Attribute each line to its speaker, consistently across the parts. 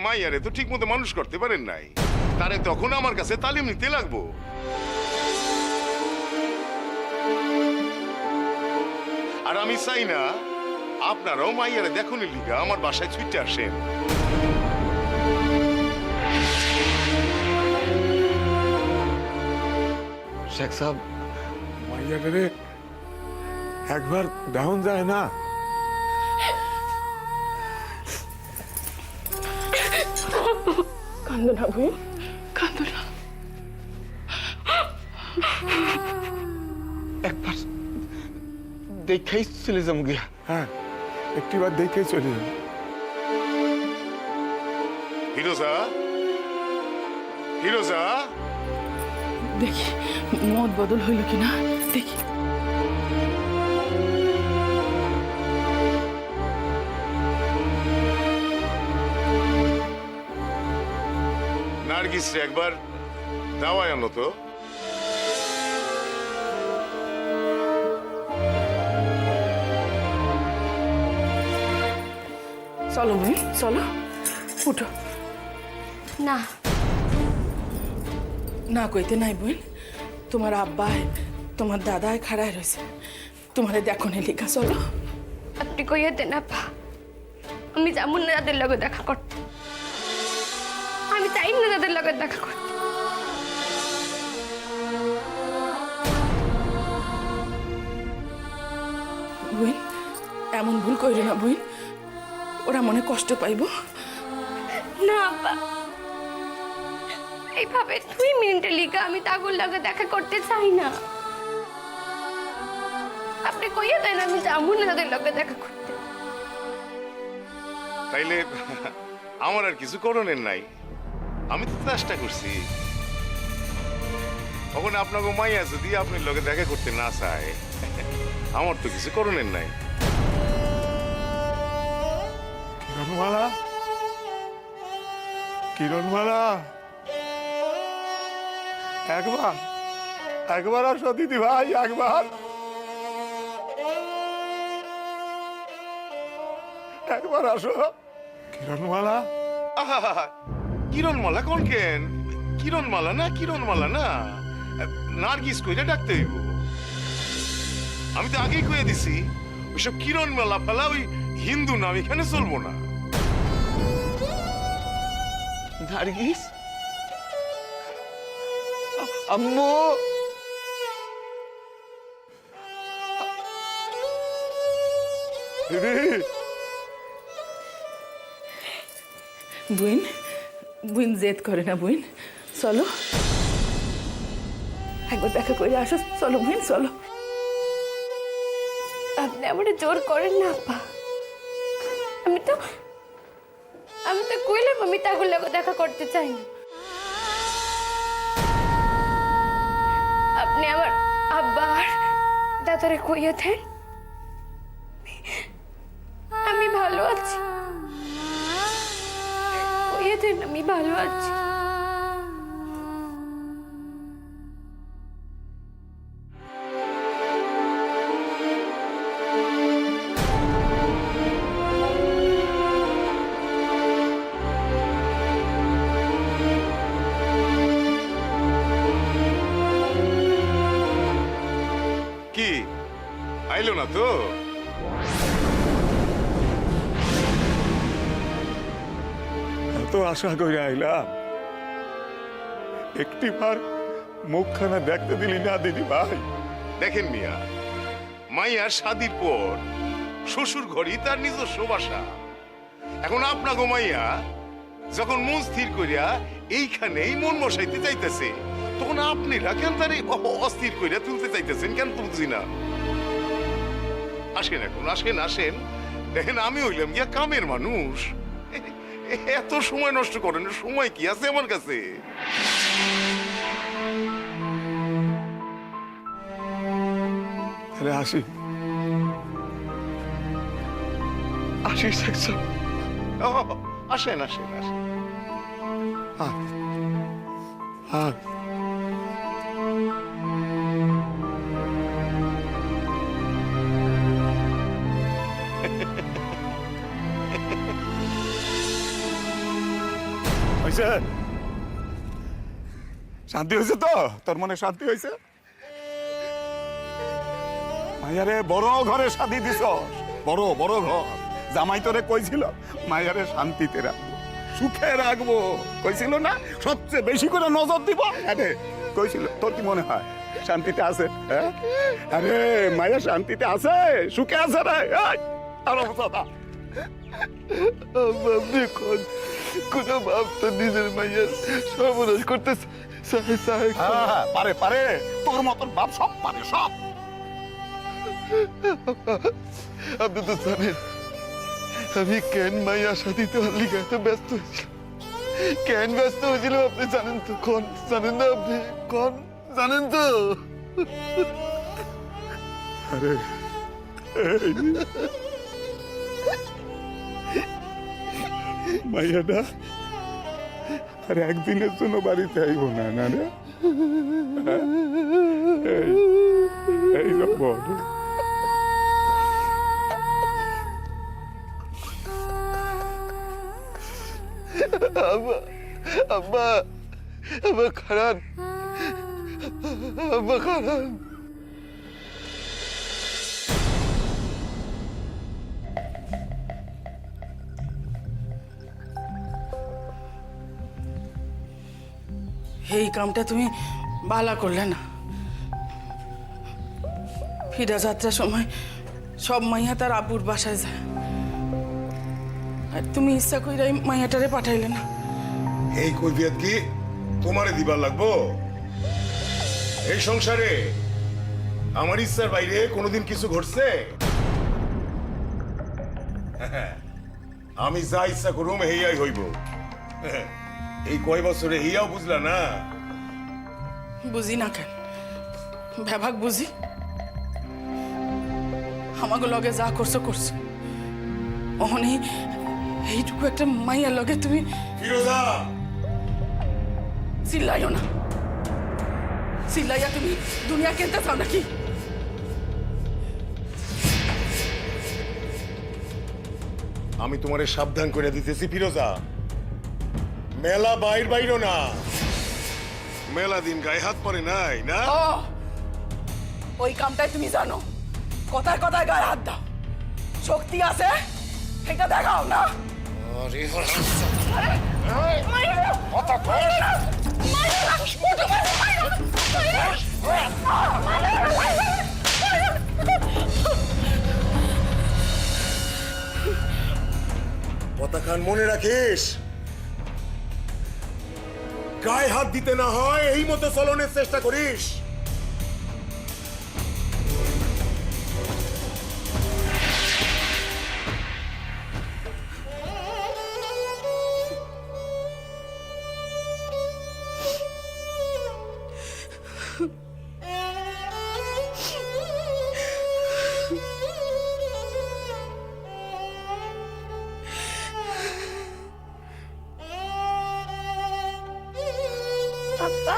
Speaker 1: মাইয়ারে তো ঠিক মতো মানুষ করতে পারেন নাই, তারে তখন আমার কাছে তালিম নিতে লাগবো। আর আমি চাই না আপনারাও মাইয়ারে দেখুনের লিগা আমার বাসায় ছুটে আসেন।
Speaker 2: শেখ সাহেব,
Speaker 3: মাইয়াটারে একবার দেখন যায় না?
Speaker 4: কান্দো না বই, কান্দো না।
Speaker 2: একবার দেখাই চলে যাবো গিয়া।
Speaker 3: হ্যাঁ, একটিবার দেখে চলে যাবে।
Speaker 1: ফিরোজা, ফিরোজা,
Speaker 4: দেখি মত বদল হইল কিনা দেখি।
Speaker 1: নার্গিস একবার দাওয়ায় আনো তো।
Speaker 4: চলো বই, চলো উঠো।
Speaker 5: না
Speaker 4: না কইতে নাই বই, তোমার আব্বাই তোমার দাদায় খাড়ায় রয়েছে, তোমারে দেখো নে লিখা। চলো।
Speaker 5: আপনি কইয়া দেন আপা, আমি যাবো না যাদের লগে দেখা করতে। আমি চাই না যাদের লগে দেখা করতে।
Speaker 4: বইন, এমন ভুল কইরো না বইন, ওরা মনে কষ্ট পাইব।
Speaker 5: না আপা, এইভাবে 2 মিনিটের লিগা আমি তাগুর লগে দেখা করতে চাই না। আপনি কইয়া দেন আমি যাবো না যাদের লগে দেখা করতে।
Speaker 1: তাইলে আমার আর কিছু করণের নাই, আমি তো চেষ্টা করছি। তখন আপনাকে মাইয়া যদি আপনার লগে দেখা করতে না চায়, আমার তো কিছু করণের নাই।
Speaker 3: কিরণমালা, কিরণমালা, একবার একবার আসো দিদি ভাই, একবার একবার আসো কিরণমালা।
Speaker 1: আহা, কিরণমালা কোন কেন? কিরণমালা না, কিরণমালা না, নার্গিস কইরা ডাকতে হইব। আমি তো আগেই কইয়া দিছি, ওইসব কিরণমালা ফেলা ওই হিন্দু নাম এখানে চলবো না।
Speaker 2: নার্গিস, আম্মু,
Speaker 3: দিদি,
Speaker 4: বুইন, বুইন জেদ করে না বুইন, চলো একবার দেখা করে আসো। চলো বুইন, চলো।
Speaker 5: আপনি আমারে জোর করেন না আপা। আমি তো কইলাম আমি তাগুর লগে দেখা করতে চাই না। আপনি আমার আব্বা আর দাদারে কইয়া দেন আমি ভালো আছি। কইয়া দেন আমি ভালো আছি।
Speaker 1: কি আইলো না তো?
Speaker 3: এত আশা করে আইলাম, একটিবার মুখখানা দেখতে দিলি না দিদি ভাই?
Speaker 1: দেখেন মিয়া, মাইয়ার শাদির পর শ্বশুর ঘরই তার নিজস্ব বাসা। এখন আপনাকে মাইয়া যখন মন স্থির করিয়া এইখানেই মন বসাইতে চাইতেছে, তখন আপনারা কেন তারে অস্থির করিয়া তুলতে চাইতেছেন? কেন বুঝি না। আসেন এখন, আসেন আসেন। দেখেন আমি হইলাম গিয়া কামের মানুষ, এত সময় নষ্ট করেন, সময় কি আছে আমার কাছে?
Speaker 3: তাহলে আসি।
Speaker 2: আসি শেখ সাহেব।
Speaker 1: আসেন আসেন আসেন।
Speaker 3: আর আর হয়েছে? শান্তি হয়েছে তো? তোর মনে শান্তি হয়েছে? মাইয়ারে বড় ঘরে শাদি দিছ, বড় বড় ঘর। জামাই তোরে কইছিল মাইয়ারে শান্তিতে রাখবো, সুখে রাখবো, কইছিল না? সবচেয়ে বেশি করে নজর দিব। আরে কইছিল, তোর কি মনে হয় শান্তিতে আছে? হ্যাঁ, আরে মাইয়া শান্তিতে আছে, সুখে আছে রে। আর অবস্থা
Speaker 2: আপনি কোনো বাপ তো নিজের মাইয়ার সর্বনাশ করতেছে।
Speaker 3: পারে পারে, তোর মতন বাপ সব পারে, সব।
Speaker 2: আপনি তো জানেন আমি কেন মাইয়া সাথীতে লিগে এত ব্যস্ত হয়েছিল, কেন ব্যস্ত হয়েছিল আপনি জানেন তো? কোন জানেন না আপনি? কোন জানেন তো?
Speaker 3: আরে মাইয়াটা আর একদিনের জন্য বাড়িতে আইব না, না রে? এই বল।
Speaker 2: আব্বা, আব্বা খারাপ, আব্বা খারাপ।
Speaker 4: এই কামটা তুমি বালা করলে না। ফিরা যাত্রার সময় সব মাইয়া তার আব্বুর বাসায় যায়, আর তুমি ইচ্ছা কইরা এই মাইয়াটারে পাঠাইলে না।
Speaker 1: এই কৈফিয়ত কি তোমারে দিবার লাগবো? এই সংসারে আমার ইচ্ছার বাইরে কোনোদিন কিছু ঘটছে? আমি যা ইচ্ছা করুম হেয়াই হইব। এই কয় বছরে হেয়াও বুঝলা না?
Speaker 4: বুঝি না কেন, ভ্যাভাগ বুঝি। আমাকে লগে যা করছো করছো, ওখানে এইটুকু একটা মাইয়ার লগে তুমি
Speaker 1: ফিরোজা,
Speaker 4: চিল্লাইও না। চিল্লাইয়া তুমি দুনিয়া কিনতে চাও নাকি?
Speaker 1: আমি তোমারে সাবধান করে দিতেছি ফিরোজা, মেলা বাইর বাইরো না। মেলা দিন গায়ে হাত পরে নাই না?
Speaker 4: ও, ওই কামটাই তুমি জানো। কথায় কথায় গায়ে হাত দাও, শক্তি আছে এটা দেখাও না।
Speaker 1: কথা খান মনে রাখিস, গায়ে হাত দিতে না হয় এই মতো চলনের চেষ্টা করিস।
Speaker 5: আব্বা,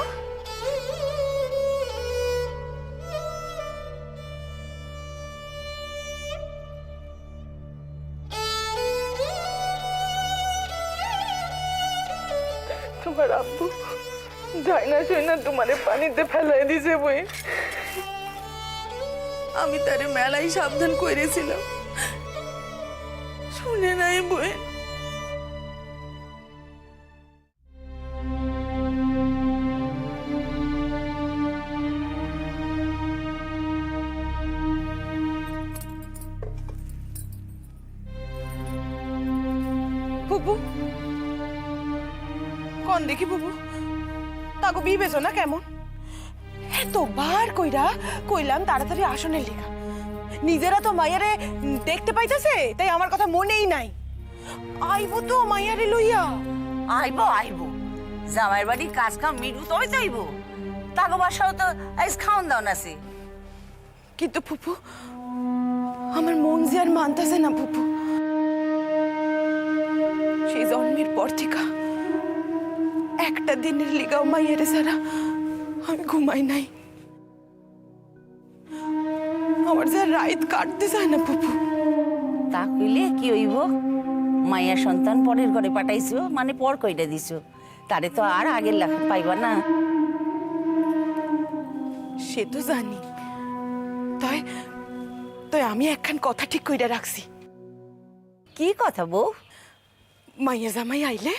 Speaker 4: তোমার আব্বু যাই না শুই না তোমারে পানিতে ফেলাই দিছে বই। আমি তারে মেলাই সাবধান করেছিলাম, শুনে নাই বই।
Speaker 6: বুবু কোন দেখি বুবু তাকে বিবেচো না কেমন? এতবার কইলাম তাড়াতাড়ি আসনের লিগা, নিজেরা তো মাইয়ারে দেখতে পাইতেছে, তাই আমার কথা মনেই নাই। আইবো তো মাইয়ারে লইয়া।
Speaker 7: আইবো আইবো, জামাইয়ের বাড়ি কাজ কাম মিটু তবে তো আইবো। তাকে বাসাও তো আজ খাওয়ান দাওন আছে।
Speaker 6: কিন্তু ফুপু আমার মন যে আর মানতেছে না ফুপু। সেই জন্মের পর থেকে একটা দিনের লিগাও মাইয়ারে ছাড়া আমি ঘুমাই নাই। আমার যা রাত কাটতে চায় না ফুপু।
Speaker 7: তা কইলে কি হইব? মাইয়া সন্তান পরের ঘরে পাঠাইছো মানে পর কইটা দিছো, তারে তো আর আগের লেখা পাইবা না।
Speaker 6: সে তো জানি, তাই তাই আমি একখান কথা ঠিক কইরা রাখছি।
Speaker 7: কি কথা বউ?
Speaker 6: মাইয়া জামাই আইলে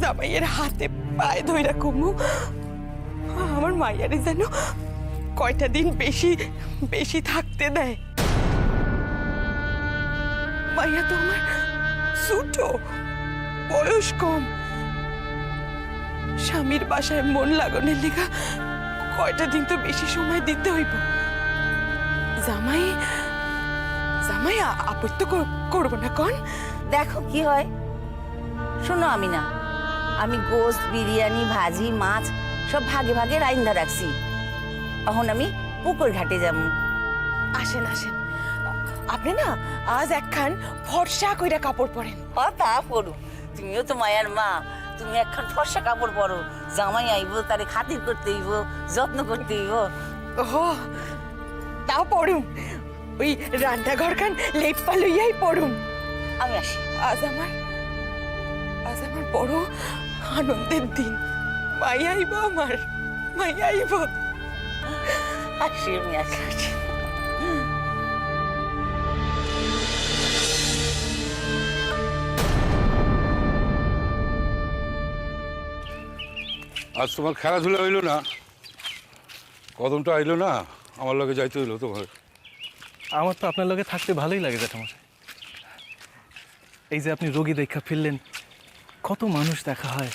Speaker 6: জামাইয়ের হাতে পায়ে ধইরা কমু, আমার মাইয়ারে যেন কয়টা দিন বেশি বেশি থাকতে দেয়। মাইয়া তো আমার ছোট, বয়স কম, স্বামীর বাসায় মন লাগানোর লিগা কয়টা দিন তো বেশি সময় দিতে হইব। জামাই জামাই আপত্তি করবো না কন?
Speaker 7: দেখো কি হয়। শোনো আমিনা, আমি গোস্ত, বিরিয়ানি, ভাজি, মাছ সব ভাগে ভাগে রাইন্দা রাখছি। এখন আমি পুকুর ঘাটে যাব।
Speaker 6: আসেন আসেন, আপনি না আজ একখান ফর্সা কইরা কাপড় পরেন।
Speaker 7: তা পড়ু, তুমিও তো মায়ার মা, তুমি একখান ফর্সা কাপড় পরো। জামাই আইব, তারে খাতির করতে হইব, যত্ন করতে হইব।
Speaker 6: ওহো, তাও পড়ুম, ওই রান্নাঘর খান লেপা লইয়াই পড়ুম।
Speaker 7: আমি আসি।
Speaker 6: আজ আমার বড় আনন্দের দিন। মাই আইব, আমার মাই আইব।
Speaker 7: আসি, আমি আসি।
Speaker 8: আজ তোমার খেলাধুলা হইলো না, কদমটা আইলো না, আমার লগে যাইতে হইলো তোমার।
Speaker 9: আমার তো আপনার লগে থাকতে ভালোই লাগে জ্যাঠামশাই। এই যে আপনি রোগী দেখা ফিরলেন, কত মানুষ দেখা হয়,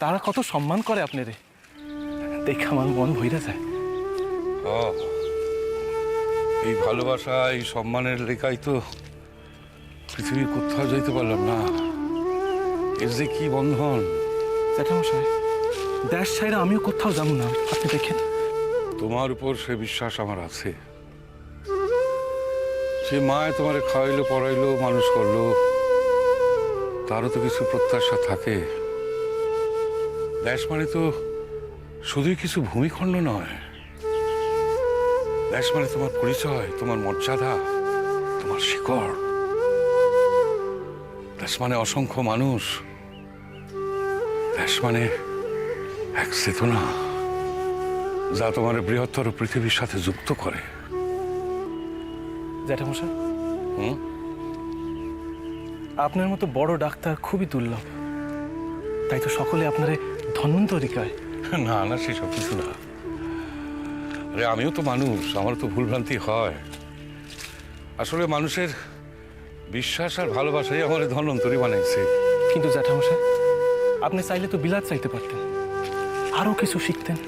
Speaker 9: তারা কত সম্মান করে আপনারে, দেখে আমার মন ভইরা যায়।
Speaker 8: এই ভালোবাসা, এই সম্মানের লেখাই তো পৃথিবীর কোথাও যাইতে পারলাম না। এর যে কি বন্ধন।
Speaker 9: জ্যাঠামশাই, দেশ ছাইরা আমিও কোথাও যাবো না, আপনি দেখেন।
Speaker 8: তোমার উপর সে বিশ্বাস আমার আছে। সে মায় তোমারে খাওয়াইলো, পড়াইলো, মানুষ করলো, তারও তো কিছু প্রত্যাশা থাকে। দেশ মানে তো শুধুই কিছু ভূমিখণ্ড নয়। দেশ মানে তোমার পরিচয়, তোমার মর্যাদা, তোমার শিকড়। দেশ মানে অসংখ্য মানুষ। দেশ মানে এক চেতনা, যা তোমার বৃহত্তর পৃথিবীর সাথে যুক্ত করে।
Speaker 9: জ্যাঠামশাই,
Speaker 8: হুম?
Speaker 9: আপনার মতো বড় ডাক্তার খুবই দুর্লভ, তাই তো সকলে আপনারে ধন্বন্তরী কয়।
Speaker 8: না না, সেসব কিছু না। আরে আমিও তো মানুষ, আমার তো ভুলভ্রান্তি হয়। আসলে মানুষের বিশ্বাস আর ভালোবাসাই আমার ধন্বন্তরী বানাইছে।
Speaker 9: কিন্তু জ্যাঠামশাই, আপনি চাইলে তো বিলাত চাইতে পারতেন, আরো কিছু শিখতেন,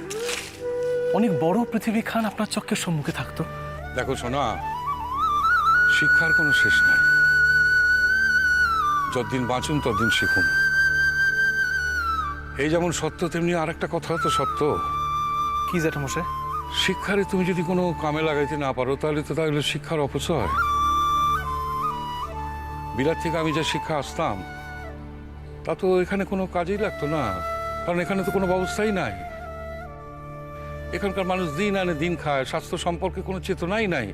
Speaker 9: অনেক বড় পৃথিবী খান আপনার চোখের সম্মুখে থাকতো।
Speaker 8: দেখো সোনা, শিক্ষার কোনো শেষ নাই। যতদিন বাঁচুন ততদিন শিখুন। এই যেমন সত্য, তেমনি আর একটা কথা তো সত্য।
Speaker 9: কি জ্যাঠামশাই?
Speaker 8: শিক্ষারে তুমি যদি কোনো কামে লাগাইতে না পারো, তাহলে শিক্ষার অপচয়। বিলাত থেকে আমি যে শিক্ষা আসতাম, তা তো এখানে কোনো কাজেই লাগতো না, কারণ এখানে তো কোনো ব্যবস্থাই নাই। এখানকার মানুষ দিন আনে দিন খায়, স্বাস্থ্য সম্পর্কে কোনো চেতনাই নাই।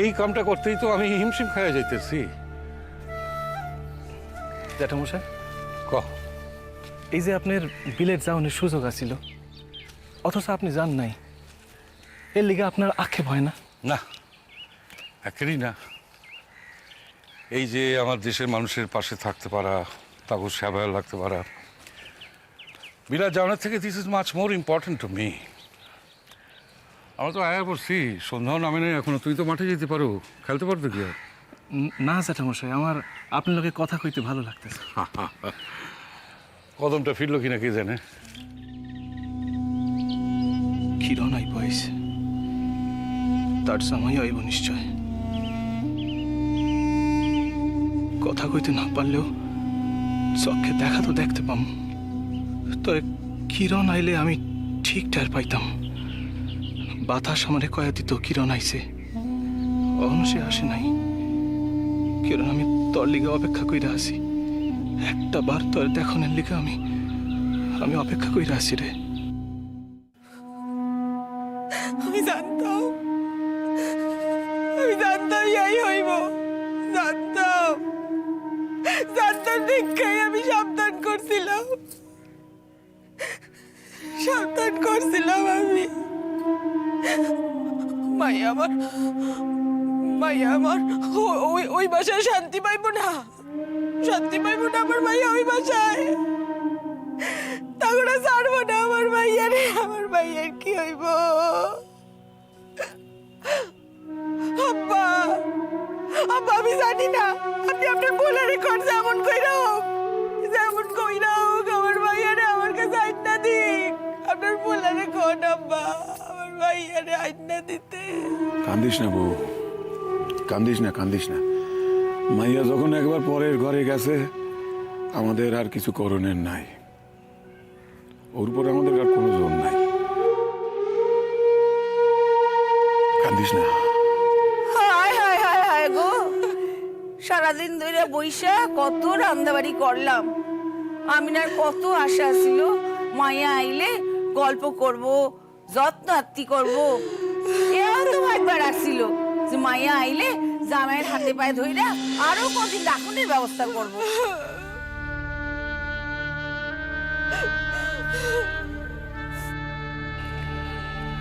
Speaker 8: এই কামটা করতেই তো আমি হিমশিম খাইয়া যাইতেছি।
Speaker 9: জ্যাঠামশাই,
Speaker 8: কহ।
Speaker 9: এই যে আপনার বিলেত যাওয়ানোর সুযোগ আছিল, অথচ আপনি যান নাই, এর লিগে আপনার আক্ষেপ হয় না?
Speaker 8: না, একেরই না। এই যে আমার দেশের মানুষের পাশে থাকতে পারা, তাকে সেবায় লাগতে পারা, বিলাত যাওয়ানোর থেকে this is much more important to me. আমরা তো আয়া করছি, সন্ধ্যাও নামে নেই এখনো। তুই তো মাঠে যেতে পারো, খেলতে পারতো কি আর?
Speaker 9: না জ্যাঠামশাই, আমার আপনার লগে কথা কইতে ভালো লাগতেছে।
Speaker 8: কদমটা ফিরলো কিনা কে জানে।
Speaker 9: কিরণ আইব আইছে, তার সময় আইব নিশ্চয়। কথা কইতে না পারলেও চোখে দেখা তো দেখতে পাম। তবে কিরণ আইলে আমি ঠিক ঠার পাইতাম। বাতাস আমারে কয়া দিত কিরণ আইছে, অহনো সে আসে নাই। কিরণ, আমি তোর লিগে অপেক্ষা কইরা আছি। একটা বার তোর দেখনের লিগে আমি অপেক্ষা কইরা আছি রে।
Speaker 6: আমি জানতাম এই হইব, জানতাম দীক্ষায় আমি সাবধান করছিলাম। সাবধান করছিলাম আমি। মাইয়া আমার ওই বাসায় শান্তি পাইব না, শান্তি পাইব না আমার মাইয়া ওই বাসায়। তাগড়া ছাড়বো না আমার মাইয়া রে, আমার মাইয়ার কি হইব? আব্বা, আব্বা আমি জানি না, আপনি আপনার বলে রেখর যেমন কইরা হোক, যেমন কইরা হোক আমার মাইয়ারে আমার কাছে আইনা দিক। আপনার বলে রেখর আব্বা, আমার মাইয়ারে আইনা দিতে।
Speaker 2: কান্দিস না বউ, কান্দিস না, কান্দিস না। মাইয়া যখন একবার পরের ঘরে গেছে, আমাদের আর কিছু করণের নাই। ওর উপর আমাদের আর কোনো জোর নাই। কান্দিস না।
Speaker 7: হায় হায় হায় হায় গো, সারাদিন ধরে বইসা কত রান্দাবাড়ি করলাম। আমিনার কত আশা ছিল মায়া আইলে গল্প করব, যত্ন আত্তি করব। এও তো ভাববার আসছিল যে মায়া আইলে জামাইয়ের হাতে পায়ে ধইরা আরো কদিন ডাকুনের ব্যবস্থা করব।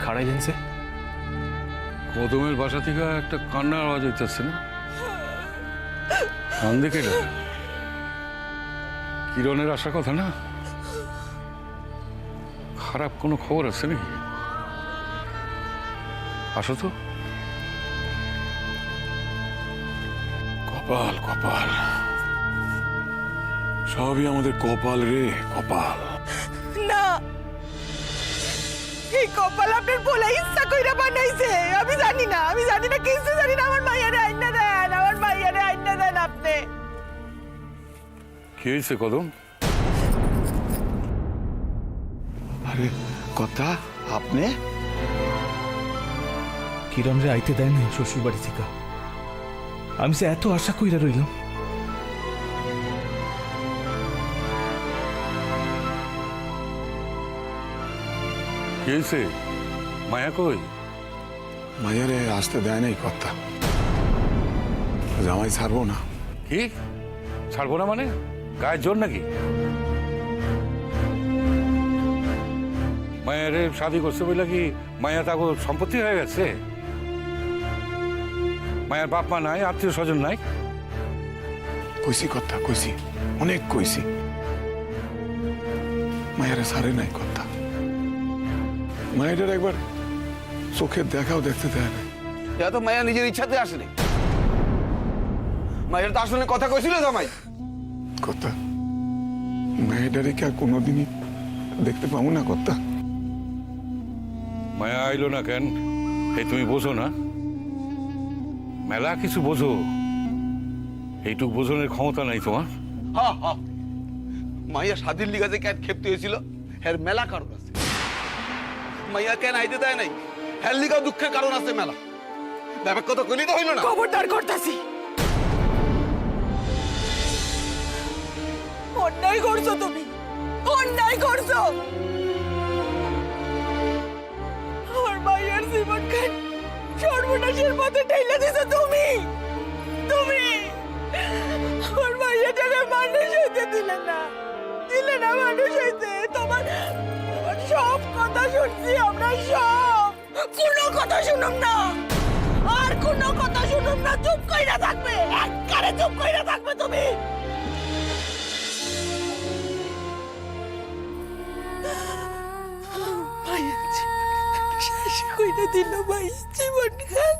Speaker 9: খাড়াইলেন সে?
Speaker 8: কদমের বাসা থেকে একটা কান্নার আওয়াজ হইতেছে না? কান দেখে কিরণের আসার কথা না? খারাপ কোনো খবর আছে নাকি? আসো তো।
Speaker 2: কপাল, কপাল, সবই আমাদের কপাল রে, কপাল।
Speaker 6: না, এই কপাল আপনার বলে ইচ্ছা কইরা বানাইছে। আমি জানি না, আমি জানি না, কিছু জানি না। আমার মাইয়ারে আইনা দেন, আমার মাইয়ারে আইনা দেন আপনি।
Speaker 8: কি হয়েছে কদম?
Speaker 2: আরে কথা আপনি?
Speaker 9: কিরণ রে আইতে দেয় নাই শ্বশুর বাড়ি থেকে। আমি সে এত আশা কইরা রইলাম।
Speaker 8: কি হয়েছে? মায়া কই?
Speaker 2: মাইয়ারে আসতে দেয় নাই কথা। জামাই ছাড়বো না।
Speaker 8: কি ছাড়বো না মানে? গায়ের জোর নাকি? মায়ের শাদি করছে বলে কি মায়া তাকে সম্পত্তি হয়ে গেছে? মায়ের বাপ মা নাই, আত্মীয় স্বজন নাই?
Speaker 2: কইছি কথা, কইছি, অনেক কইছি। মায়েরা ছাড়ে নাই কথা। মায়ের একবার চোখের দেখাও দেখতে দেয় না।
Speaker 10: এটা তো মায়া নিজের ইচ্ছাতে আসেনি। মায়ের তো আসলে কথা কইছিল জামাই।
Speaker 2: কথা মায়েরারে কি আর কোনোদিনই দেখতে পাবো না কথা?
Speaker 8: মায়া আইলো না কেন এই তুমি বোঝো না? মেলা কিছু বোঝো, এইটুক বোঝনের ক্ষমতা নাই তোমার।
Speaker 10: হা হা, মাইয়া স্বাধীন লিগাতে কেন খেপতে হয়েছিল এর মেলা কারণ আছে। মাইয়া কেন আইতে দেয় নাই এর লিগা দুঃখের কারণ আছে মেলা। ব্যাপার কথা কইলি তো হইল না।
Speaker 6: খবরদার করতাছি, অন্যায় করছো তুমি, অন্যায় করছো। আমার মাইয়ার জীবন খান সর্বনাশের পথে ঠেলে দিছো তুমি। তুমি আমার মাইয়াটাকে মানুষ হইতে দিলে না, দিলে না মানুষ হইতে। তোমার সব কথা শুনছি আমরা, সব। কোনো কথা শুনুম না, আর কোনো কথা শুনুম না। চুপ কইরা থাকবে, একবারে চুপ কইরা থাকবে তুমি। মায়ের জীবন শেষ কইরা দিল, মায়ের জীবন খান।